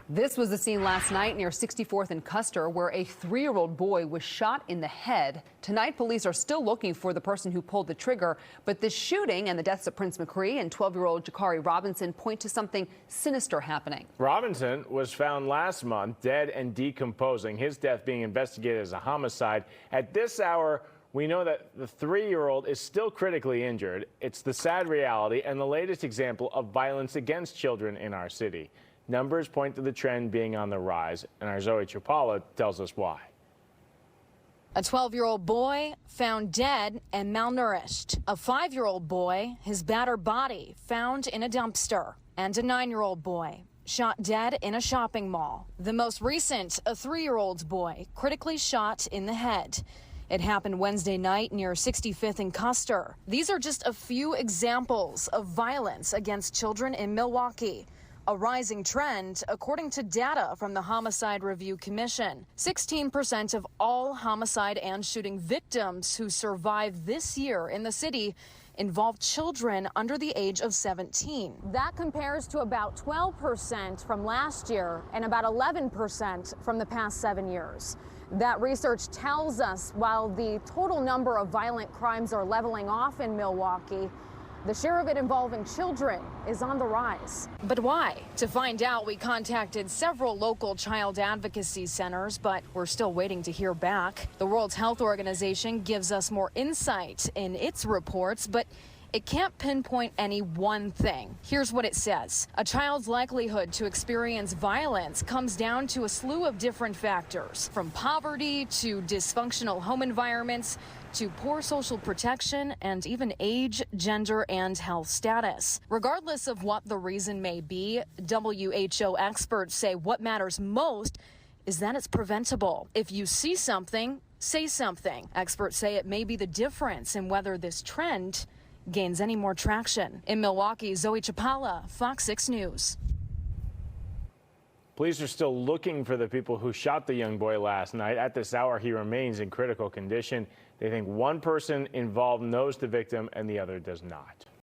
This was the scene last night near 64th and Custer, where a 3-year-old boy was shot in the head. Tonight, police are still looking for the person who pulled the trigger, but this shooting and the deaths of Prince McCree and 12-year-old Jakari Robinson point to something sinister happening. Robinson was found last month dead and decomposing, his death being investigated as a homicide. At this hour, we know that the 3-year-old is still critically injured. It's the sad reality and the latest example of violence against children in our city. Numbers point to the trend being on the rise, and our Zoe Chapala tells us why. A 12-year-old boy found dead and malnourished. A 5-year-old boy, his battered body found in a dumpster. And a 9-year-old boy shot dead in a shopping mall. The most recent, a 3-year-old boy critically shot in the head. It happened Wednesday night near 65th and Custer. These are just a few examples of violence against children in Milwaukee. A rising trend, according to data from the Homicide Review Commission. 16% of all homicide and shooting victims who survived this year in the city involved children under the age of 17. That compares to about 12% from last year and about 11% from the past 7 years. That research tells us while the total number of violent crimes are leveling off in Milwaukee, the share of it involving children is on the rise. But why? To find out, we contacted several local child advocacy centers, but we're still waiting to hear back. The World Health Organization gives us more insight in its reports, but it can't pinpoint any one thing. Here's what it says. A child's likelihood to experience violence comes down to a slew of different factors, from poverty to dysfunctional home environments to poor social protection and even age, gender, and health status. Regardless of what the reason may be, WHO experts say what matters most is that it's preventable. If you see something, say something. Experts say it may be the difference in whether this trend gains any more traction. In Milwaukee, Zoe Chapala, FOX 6 News. Police are still looking for the people who shot the young boy last night. At this hour, he remains in critical condition. They think one person involved knows the victim and the other does not.